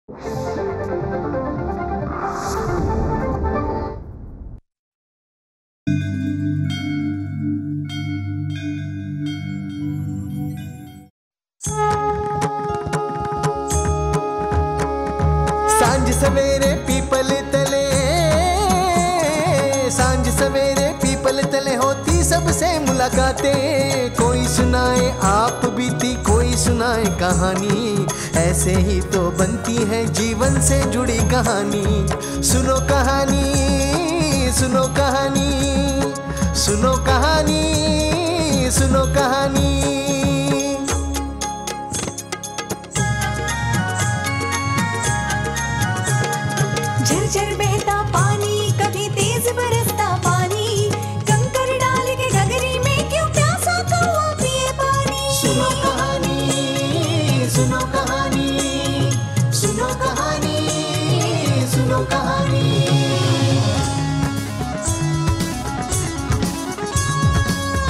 सांझ सवेरे पीपल तले, सांझ सवेरे पीपल तले होती सबसे मुलाकातें। कोई सुनाए आप बीती, कोई सुनाए कहानी, ऐसे ही तो बनती है जीवन से जुड़ी कहानी। सुनो कहानी, सुनो कहानी, सुनो कहानी, सुनो कहानी। झरझर बहता पानी, कभी तेज बरसता पानी, कंकर डाल के गगरी में क्यों प्यासा कौवा पिए पानी। सुनो कहानी, सुनो कहानी, सुनो कहानी, सुनो कहानी।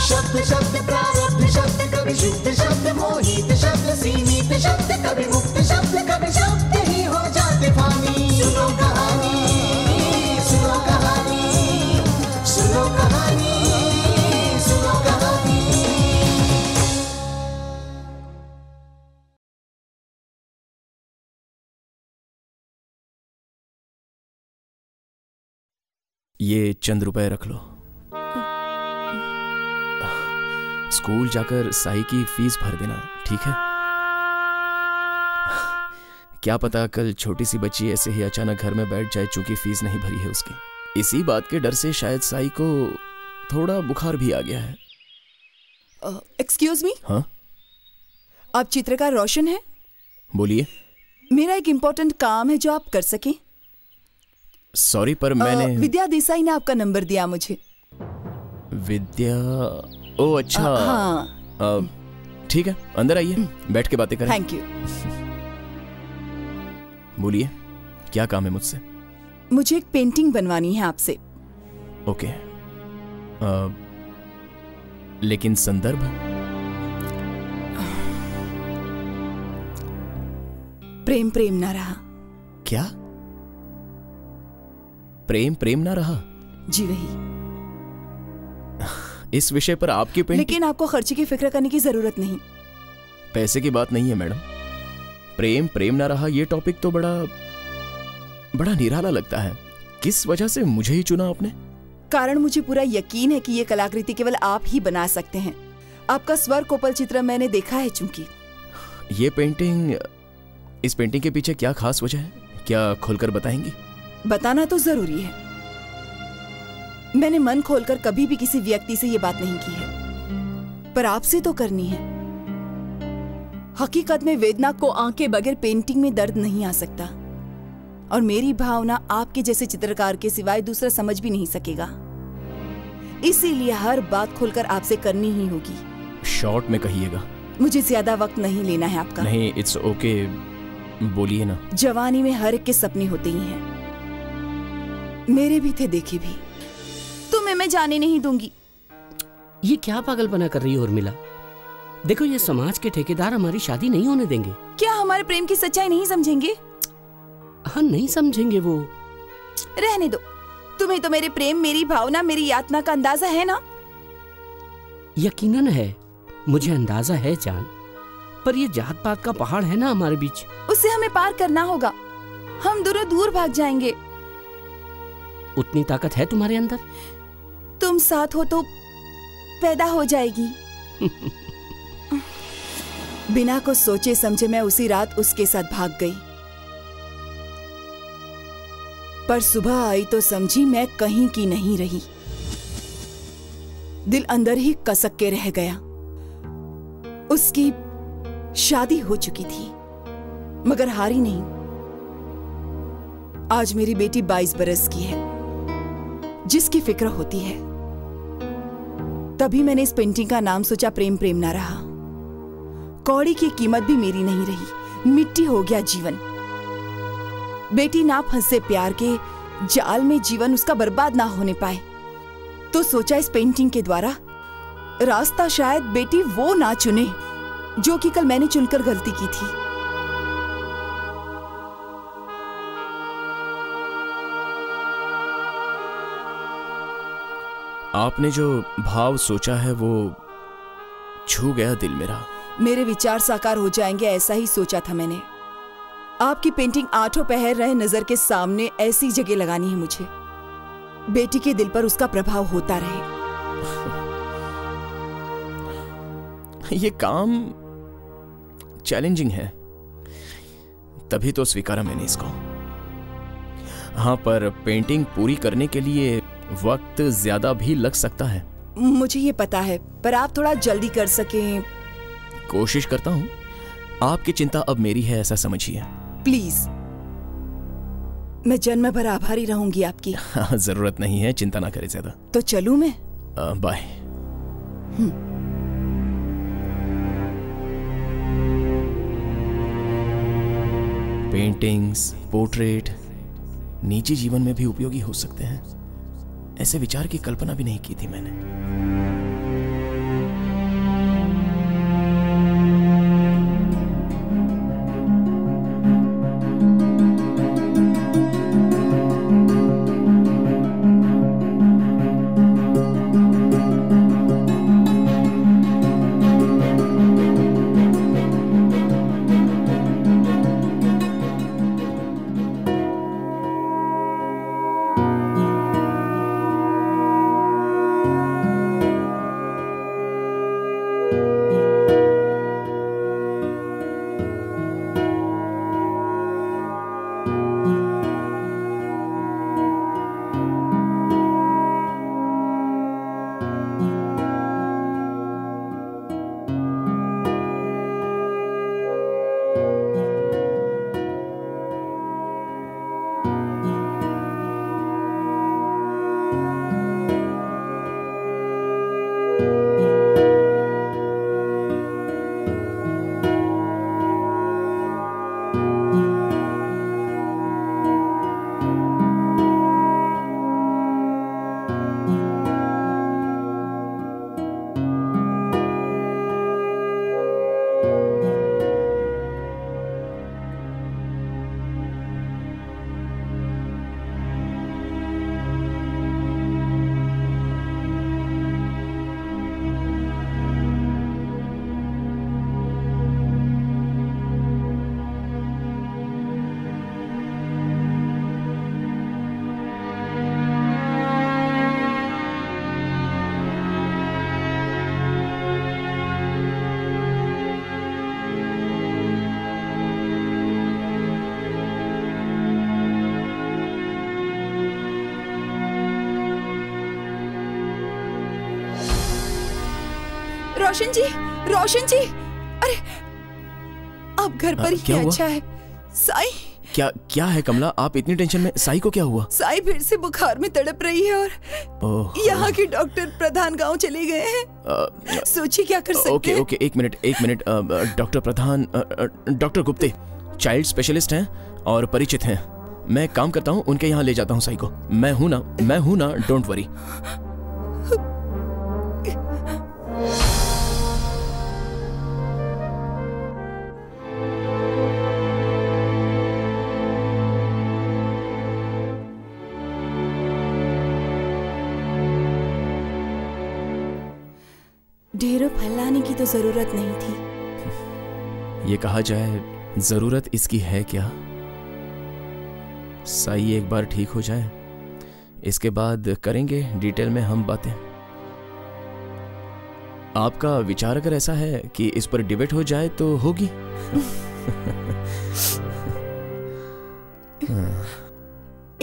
शब्द शब्द प्रारब्ध शब्द, कभी शुद्ध शब्द, मोहित शब्द, सीमित शब्द, कभी मुक्त शब्द, कभी शब्द ही हो जाते फानी। सुनो कहानी, सुनो कहानी, सुनो कहानी, सुनो कहानी। ये चंद रुपए रख लो। स्कूल जाकर साई की फीस भर देना, ठीक है? क्या पता कल छोटी सी बच्ची ऐसे ही अचानक घर में बैठ जाए चूंकि फीस नहीं भरी है उसकी। इसी बात के डर से शायद साई को थोड़ा बुखार भी आ गया है। Excuse me. हाँ, आप चित्रकार रोशन हैं? बोलिए। मेरा एक इम्पोर्टेंट काम है जो आप कर सकें। सॉरी पर मैंने विद्या देसाई ने आपका नंबर दिया मुझे। विद्या? ओ अच्छा। हाँ। ठीक है, अंदर आइए, बैठ के बातें करें। Thank you. बोलिए, क्या काम है मुझसे? मुझे एक पेंटिंग बनवानी है आपसे। ओके। लेकिन संदर्भ? प्रेम प्रेम ना रहा। क्या? प्रेम प्रेम ना रहा? जी वही। इस विषय पर आपकी पेंटिंग? लेकिन आपको खर्चे की फिक्र करने की जरूरत नहीं। पैसे की बात नहीं है मैडम। प्रेम प्रेम ना रहा ये टॉपिक तो बड़ा निराला लगता है। किस वजह से मुझे ही चुना आपने? कारण मुझे पूरा यकीन है कि ये कलाकृति केवल आप ही बना सकते हैं। आपका स्वर कोपल चित्र मैंने देखा है चूंकि। ये पेंटिंग, इस पेंटिंग के पीछे क्या खास वजह है? क्या खोलकर बताएंगी? बताना तो जरूरी है। मैंने मन खोलकर कभी भी किसी व्यक्ति से ये बात नहीं की है, पर आपसे तो करनी है। हकीकत में वेदना को आंके बगैर पेंटिंग में दर्द नहीं आ सकता, और मेरी भावना आपके जैसे चित्रकार के सिवाय दूसरा समझ भी नहीं सकेगा। इसीलिए हर बात खोलकर आपसे करनी ही होगी। शॉर्ट में कहिएगा। मुझे ज्यादा वक्त नहीं लेना है आपका। नहीं, इट्स ओके, बोलिए ना। जवानी में हर एक के सपने होते ही हैं, मेरे भी थे, देखे भी। तुम्हें मैं जाने नहीं दूंगी। ये क्या पागलपना कर रही है उर्मिला? देखो, ये समाज के ठेकेदार हमारी शादी नहीं होने देंगे। क्या हमारे प्रेम की सच्चाई नहीं समझेंगे? हाँ, नहीं समझेंगे वो। रहने दो। तुम्हें तो मेरे प्रेम, मेरी भावना, मेरी यातना का अंदाजा है ना? यकीनन है, मुझे अंदाजा है जान, पर ये जात पात का पहाड़ है ना हमारे बीच, उसे हमें पार करना होगा। हम दोनों दूर भाग जाएंगे। उतनी ताकत है तुम्हारे अंदर? तुम साथ हो तो पैदा हो जाएगी। बिना कुछ सोचे समझे मैं उसी रात उसके साथ भाग गई, पर सुबह आई तो समझी मैं कहीं की नहीं रही। दिल अंदर ही कसक के रह गया। उसकी शादी हो चुकी थी, मगर हारी नहीं। आज मेरी बेटी 22 बरस की है, जिसकी फिक्र होती है। तभी मैंने इस पेंटिंग का नाम सोचा प्रेम प्रेम ना रहा। कौड़ी की कीमत भी मेरी नहीं रही, मिट्टी हो गया जीवन। बेटी ना फंसे प्यार के जाल में, जीवन उसका बर्बाद ना होने पाए, तो सोचा इस पेंटिंग के द्वारा रास्ता शायद बेटी वो ना चुने जो कि कल मैंने चुनकर गलती की थी। आपने जो भाव सोचा है वो छू गया दिल मेरा। मेरे विचार साकार हो जाएंगे ऐसा ही सोचा था मैंने। आपकी पेंटिंग आठों पहर रहे नजर के सामने ऐसी जगह लगानी है मुझे, बेटी के दिल पर उसका प्रभाव होता रहे। ये काम चैलेंजिंग है, तभी तो स्वीकारा मैंने इसको। हाँ, पर पेंटिंग पूरी करने के लिए वक्त ज्यादा भी लग सकता है। मुझे ये पता है, पर आप थोड़ा जल्दी कर सकें। कोशिश करता हूँ। आपकी चिंता अब मेरी है ऐसा समझिए। प्लीज, मैं जन्म भर आभारी रहूंगी आपकी। हाँ, जरूरत नहीं है, चिंता ना करें ज्यादा। तो चलूं मैं? बाय। पेंटिंग्स, पोर्ट्रेट निजी जीवन में भी उपयोगी हो सकते हैं, ऐसे विचार की कल्पना भी नहीं की थी मैंने। रोशन जी, रोशन जी, अरे आप घर पर ही क्या हैं? हुआ? अच्छा है। साई, क्या है कमला, आप इतनी टेंशन में? साई को क्या हुआ? साई फिर से बुखार में तड़प रही है और ओह, यहाँ के डॉक्टर प्रधान गांव चले गए हैं। सोचिए क्या कर सकते ओके हैं। ओके, एक मिनट। डॉक्टर प्रधान, डॉक्टर गुप्ते चाइल्ड स्पेशलिस्ट हैं और परिचित हैं। मैं एक काम करता हूँ, उनके यहाँ ले जाता हूँ साई को। मैं हूँ ना, डोंट वरी। ढेरों फैलाने की तो जरूरत नहीं थी। ये कहा जाए, जरूरत इसकी है क्या? साई एक बार ठीक हो जाए, इसके बाद करेंगे डिटेल में हम बातें। आपका विचार अगर ऐसा है कि इस पर डिबेट हो जाए तो होगी।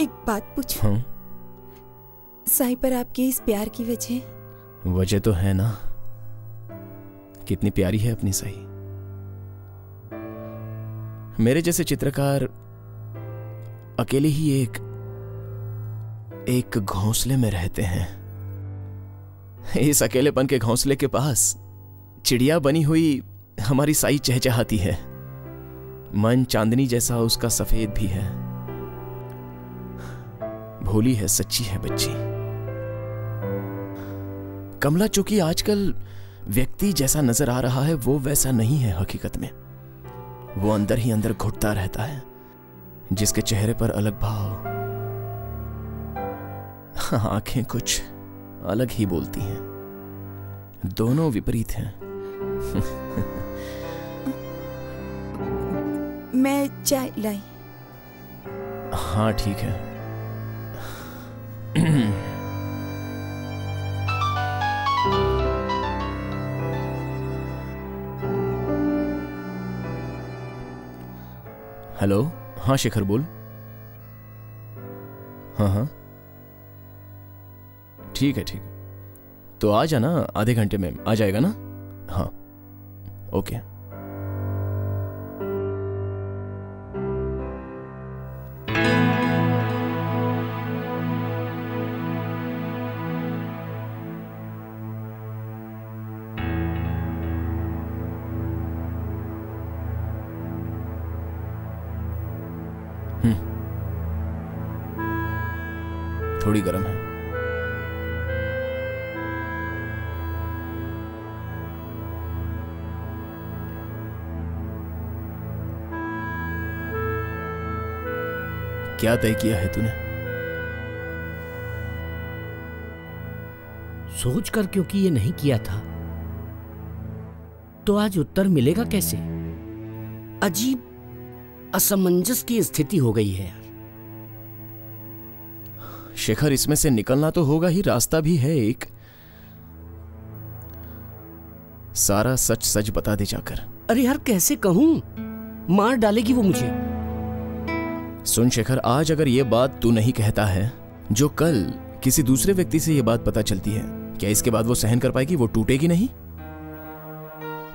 एक बात पूछूं? हाँ, साई पर आपके इस प्यार की वजह तो है ना। कितनी प्यारी है अपनी साई। मेरे जैसे चित्रकार अकेले ही एक घोंसले में रहते हैं। इस अकेलेपन के घोंसले के पास चिड़िया बनी हुई हमारी साई चहचहाती है। मन चांदनी जैसा उसका सफेद भी है। भोली है, सच्ची है बच्ची। कमला चूंकि आजकल व्यक्ति जैसा नजर आ रहा है वो वैसा नहीं है हकीकत में। वो अंदर ही अंदर घुटता रहता है, जिसके चेहरे पर अलग भाव, आंखें कुछ अलग ही बोलती हैं। दोनों विपरीत हैं। मैं चाय लाई। हाँ ठीक है। हेलो, हाँ शेखर बोल। हाँ हाँ ठीक है ठीक है, तो आ जाना, आधे घंटे में आ जाएगा ना? हाँ ओके। थोड़ी गर्म है। क्या तय किया है तूने? सोच कर, क्योंकि ये नहीं किया था तो आज उत्तर मिलेगा कैसे? अजीब असमंजस की स्थिति हो गई है यार। शेखर, इसमें से निकलना तो होगा ही, रास्ता भी है एक। सारा सच सच बता दे जाकर। अरे यार कैसे कहूं, मार डालेगी वो मुझे। सुन शेखर, आज अगर ये बात तू नहीं कहता है, जो कल किसी दूसरे व्यक्ति से ये बात पता चलती है, क्या इसके बाद वो सहन कर पाएगी? वो टूटेगी नहीं?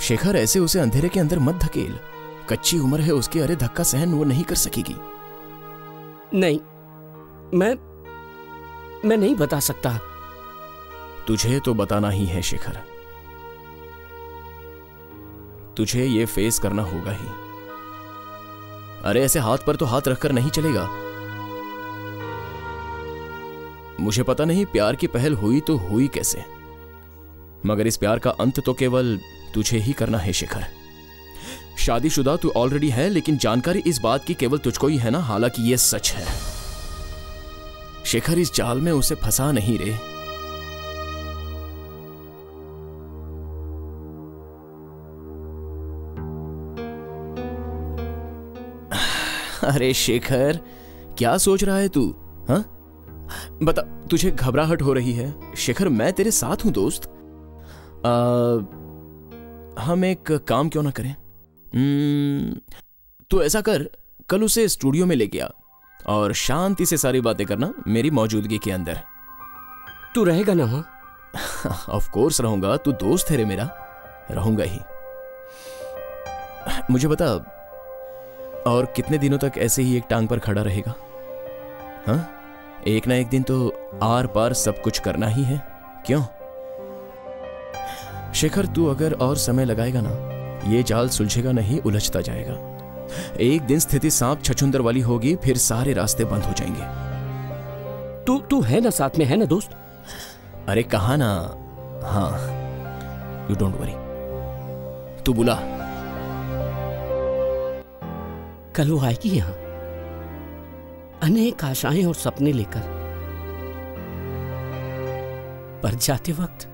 शेखर, ऐसे उसे अंधेरे के अंदर मत धकेल। कच्ची उम्र है उसकी, अरे धक्का सहन वो नहीं कर सकेगी। नहीं, मैं नहीं बता सकता। तुझे तो बताना ही है शेखर, तुझे ये फेस करना होगा ही। अरे ऐसे हाथ पर तो हाथ रखकर नहीं चलेगा। मुझे पता नहीं प्यार की पहल हुई तो हुई कैसे, मगर इस प्यार का अंत तो केवल तुझे ही करना है शेखर। शादीशुदा तू ऑलरेडी है, लेकिन जानकारी इस बात की केवल तुझको ही है ना, हालांकि ये सच है। शेखर, इस जाल में उसे फंसा नहीं रे। अरे शेखर, क्या सोच रहा है तू? हाँ बता, तुझे घबराहट हो रही है? शेखर, मैं तेरे साथ हूं दोस्त। हम एक काम क्यों ना करें? तू ऐसा कर, कल उसे स्टूडियो में ले गया और शांति से सारी बातें करना मेरी मौजूदगी के अंदर। तू रहेगा ना? हाँ ऑफ कोर्स रहूंगा, तू दोस्त है रे मेरा, रहूंगा ही। मुझे बता, और कितने दिनों तक ऐसे ही एक टांग पर खड़ा रहेगा? हाँ, एक ना एक दिन तो आर पार सब कुछ करना ही है, क्यों? शेखर, तू अगर और समय लगाएगा ना, ये जाल सुलझेगा नहीं, उलझता जाएगा। एक दिन स्थिति सांप छछुंदर वाली होगी, फिर सारे रास्ते बंद हो जाएंगे। तू है ना साथ में, है ना दोस्त? अरे कहा ना, हाँ, यू डोंट वरी। तू बुला। कल वो आएगी यहां, अनेक आशाएं और सपने लेकर, पर जाते वक्त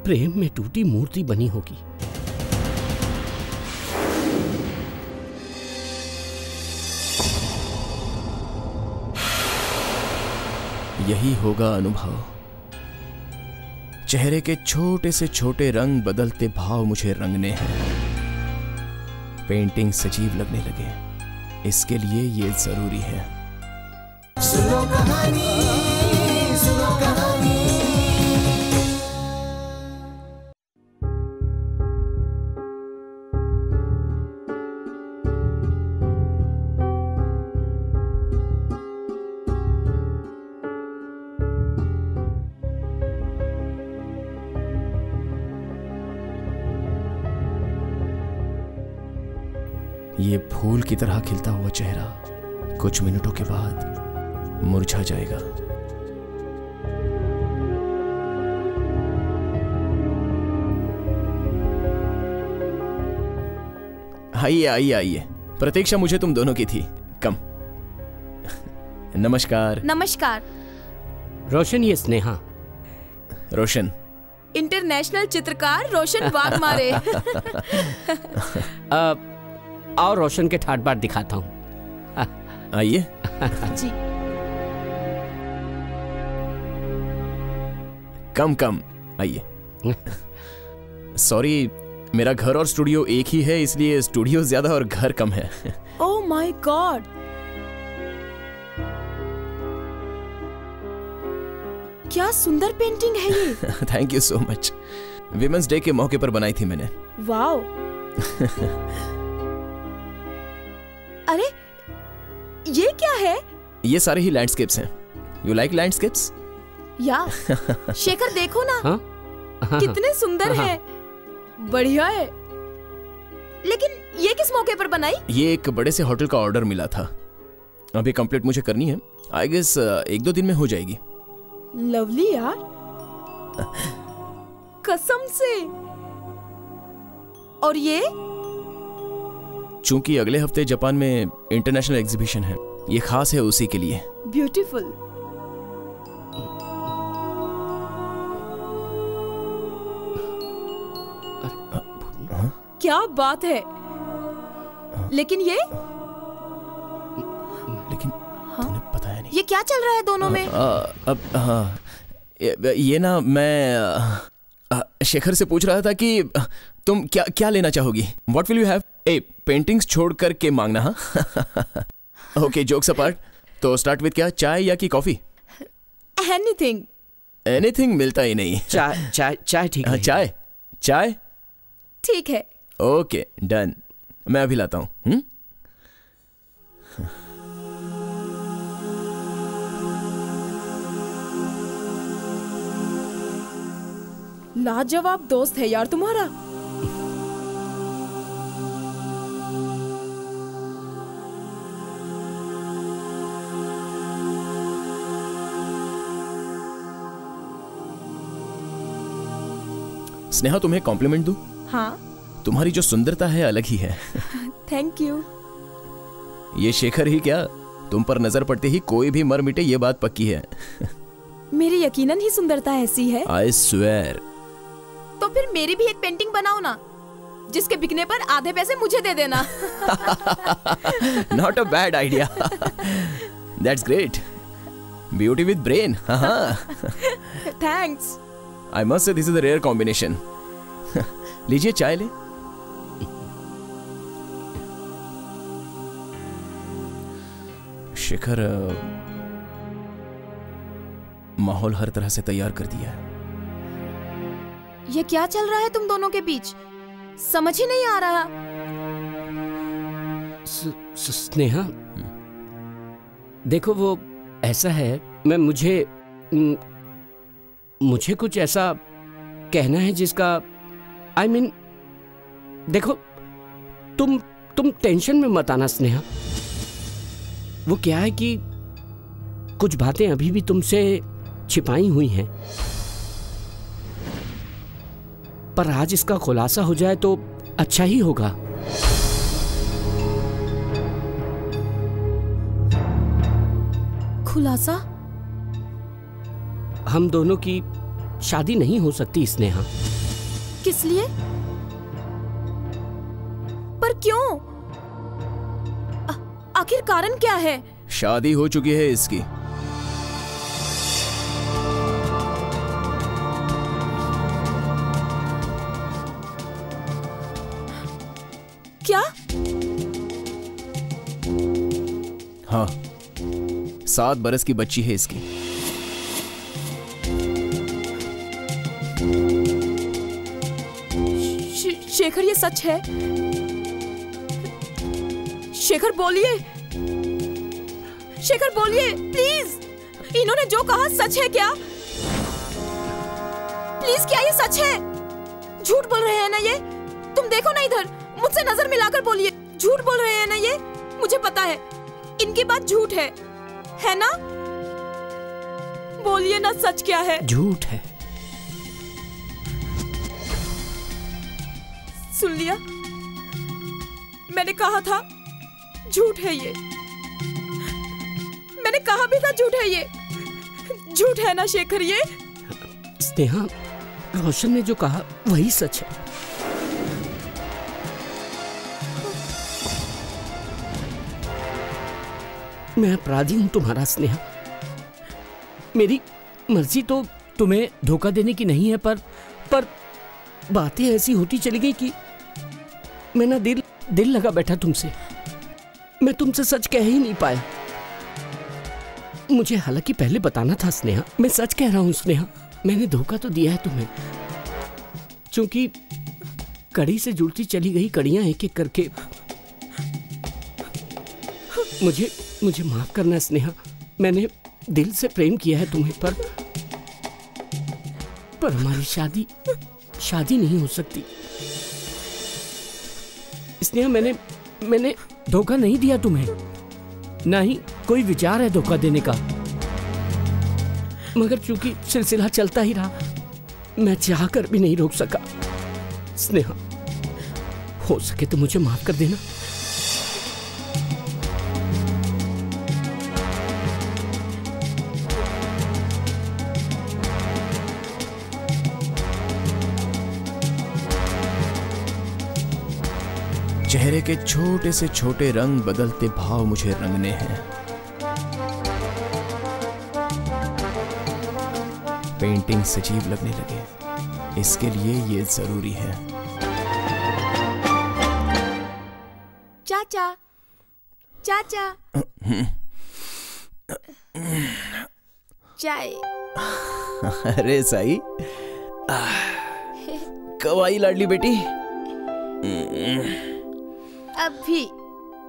प्रेम में टूटी मूर्ति बनी होगी। यही होगा अनुभव। चेहरे के छोटे से छोटे रंग बदलते भाव मुझे रंगने हैं। पेंटिंग सजीव लगने लगे, इसके लिए ये जरूरी है। सुनो कहानी, सुनो कहानी। ये फूल की तरह खिलता हुआ चेहरा कुछ मिनटों के बाद मुरझा जाएगा। आइए आइए आइए, प्रतीक्षा मुझे तुम दोनों की थी। कम। नमस्कार। नमस्कार। रोशन, ये स्नेहा। रोशन। इंटरनेशनल चित्रकार रोशन वाघमारे। और रोशन के ठाट बाट दिखाता हूँ। आइए। जी। कम आइए। सॉरी, मेरा घर और स्टूडियो एक ही है, इसलिए स्टूडियो ज्यादा और घर कम है। ओह माय गॉड, क्या सुंदर पेंटिंग है ये। Thank you so much. Women's day के मौके पर बनाई थी मैंने। वाओ। अरे ये क्या है? ये सारे ही लैंडस्केप्स हैं। You like landscapes? या शेखर देखो ना। हाँ? कितने सुंदर हाँ। है। बढ़िया है। लेकिन ये किस मौके पर बनाई? ये एक बड़े से होटल का ऑर्डर मिला था, अभी कंप्लीट मुझे करनी है। आई गेस 1-2 दिन में हो जाएगी। लवली यार, कसम से। और ये चूंकि अगले हफ्ते जापान में इंटरनेशनल एग्जीबिशन है, ये खास है उसी के लिए। ब्यूटीफुल। क्या बात है। लेकिन ये तूने बताया नहीं। ये क्या चल रहा है दोनों में? अब हाँ, ये ना मैं शेखर से पूछ रहा था कि तुम क्या क्या लेना चाहोगी। What will you have? Paintings छोड़ कर के मांगना। हाँ। ओके, जोक्स अपार्ट, तो स्टार्ट विद क्या, चाय या कि कॉफी? एनीथिंग। एनीथिंग मिलता ही नहीं। चाय चाय चाय ठीक है। चाय चाय ठीक है। ओके डन, मैं अभी लाता हूँ। लाजवाब दोस्त है यार तुम्हारा। स्नेहा, तुम्हें कॉम्प्लीमेंट दूं? हाँ। तुम्हारी जो सुंदरता है अलग ही है। Thank you. ये शेखर ही क्या, तुम पर नजर पड़ते ही कोई भी मर मिटे, ये बात पक्की है। मेरी यकीनन ही सुंदरता ऐसी है। I swear. तो फिर मेरी भी एक पेंटिंग बनाओ ना, जिसके बिकने पर आधे पैसे मुझे दे देना। Not a bad idea. That's great. Beauty with brain. Thanks. I must say this is a rare combination. लीजिए चाय ले। शेखर, माहौल हर तरह से तैयार कर दिया है। ये क्या चल रहा है तुम दोनों के बीच? समझ ही नहीं आ रहा। स्नेहा, देखो वो ऐसा है, मैं मुझे कुछ ऐसा कहना है जिसका I mean, देखो तुम टेंशन में मत आना स्नेहा। वो क्या है कि कुछ बातें अभी भी तुमसे छिपाई हुई हैं, पर आज इसका खुलासा हो जाए तो अच्छा ही होगा। खुलासा? हम दोनों की शादी नहीं हो सकती स्नेहा। किस लिए? पर क्यों? आखिर कारण क्या है? शादी हो चुकी है इसकी। क्या? हाँ, 7 बरस की बच्ची है इसकी। शेखर, ये सच है? शेखर बोलिए, शेखर बोलिए प्लीज। इन्होंने जो कहा सच है क्या? प्लीज, क्या ये सच है? झूठ बोल रहे हैं ना ये? तुम देखो ना इधर, मुझसे नजर मिलाकर बोलिए। झूठ बोल रहे हैं ना ये? मुझे पता है इनकी बात झूठ है ना? बोलिए ना, सच क्या है? झूठ है। सुन लिया, मैंने कहा था झूठ है ये। मैंने कहा भी था झूठ है ये। झूठ है ना शेखर ये? स्नेहा, रोशन ने जो कहा वही सच है। मैं अपराधी हूं तुम्हारा स्नेहा। मेरी मर्जी तो तुम्हें धोखा देने की नहीं है, पर बातें ऐसी होती चली गई कि मैं ना दिल लगा बैठा तुमसे। मैं तुमसे सच कह ही नहीं पाया। मुझे हालांकि पहले बताना था स्नेहा। मैं सच कह रहा हूं स्नेहा, मैंने धोखा तो दिया है तुम्हें। क्योंकि कड़ी से जुड़ती चली गई कड़ियां एक एक करके। मुझे माफ करना स्नेहा। मैंने दिल से प्रेम किया है तुम्हें, पर हमारी शादी नहीं हो सकती। स्नेहा, मैंने धोखा नहीं दिया तुम्हें, ना ही कोई विचार है धोखा देने का। मगर चूंकि सिलसिला चलता ही रहा, मैं चाहकर भी नहीं रोक सका। स्नेहा, हो सके तो मुझे माफ कर देना। चेहरे के छोटे से छोटे रंग बदलते भाव मुझे रंगने हैं। पेंटिंग सजीव लगने लगे, इसके लिए ये जरूरी है। चाचा, चाचा, चाय। अरे साई, कब आई लाडली बेटी? अभी।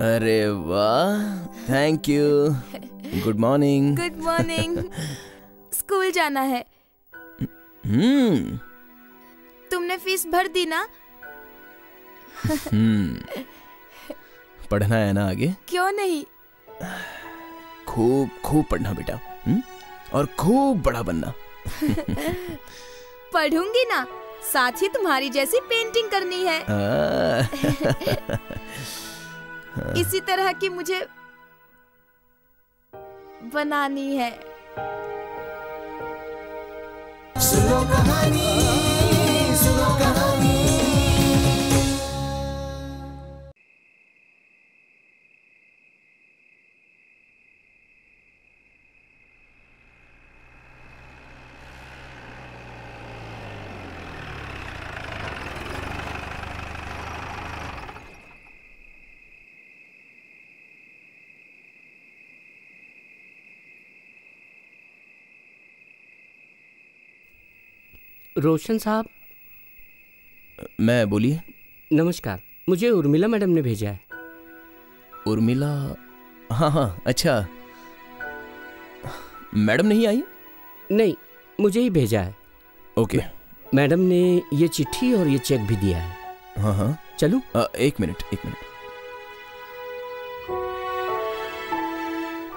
अरे वाह, thank you. Good morning. Good morning. School जाना है। तुमने फीस भर दी ना? पढ़ना है ना आगे? क्यों नहीं? खूब खूब पढ़ना बेटा, और खूब बड़ा बनना। पढ़ूंगी ना, साथ ही तुम्हारी जैसी पेंटिंग करनी है। इसी तरह की मुझे बनानी है। सुनो कहानी, सुनो कहानी। रोशन साहब। मैं, बोलिए। नमस्कार, मुझे उर्मिला मैडम ने भेजा है। उर्मिला? हाँ, अच्छा। मैडम नहीं आई? नहीं, मुझे ही भेजा है। ओके। मैडम ने ये चिट्ठी और ये चेक भी दिया है। हाँ। चलूं? एक मिनट।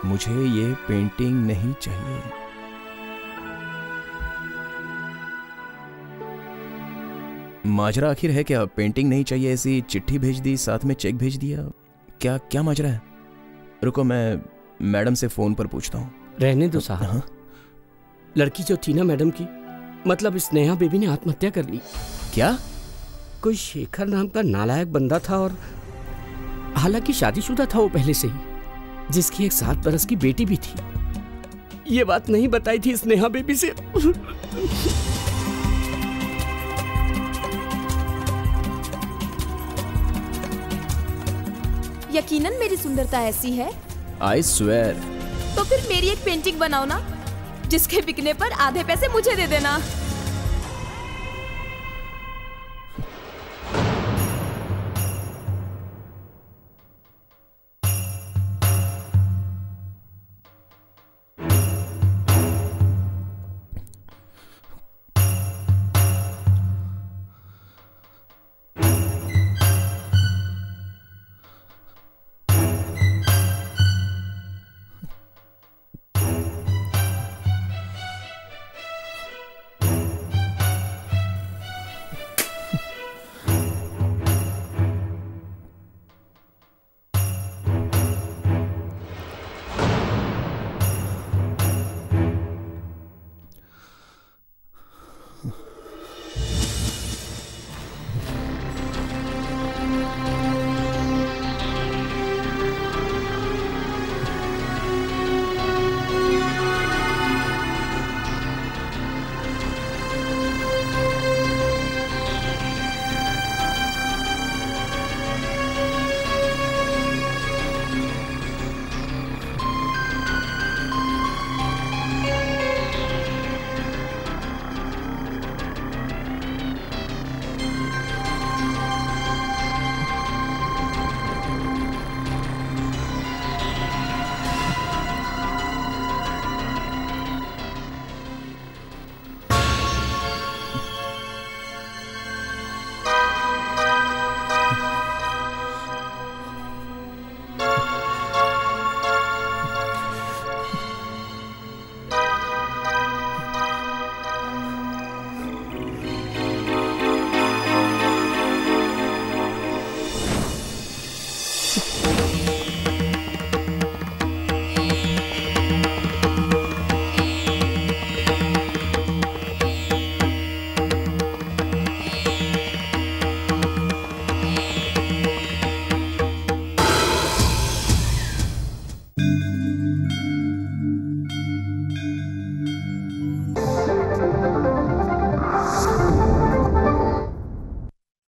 मुझे ये पेंटिंग नहीं चाहिए। माजरा आखिर है क्या? पेंटिंग नहीं चाहिए, ऐसी चिट्ठी भेज दी, साथ में चेक भेज दिया। क्या माजरा है? रुको, मैं मैडम से फोन पर पूछता हूँ। रहने दो साहब। हाँ? लड़की जो थी ना मैडम की, मतलब स्नेहा बेबी ने आत्महत्या कर ली। क्या? कोई शेखर नाम का नालायक बंदा था, और हालांकि शादीशुदा था वो पहले से ही, जिसकी एक 7 बरस की बेटी भी थी। ये बात नहीं बताई थी स्नेहा बेबी से। यकीनन मेरी सुंदरता ऐसी है। I swear। तो फिर मेरी एक पेंटिंग बनाओ ना, जिसके बिकने पर आधे पैसे मुझे दे देना।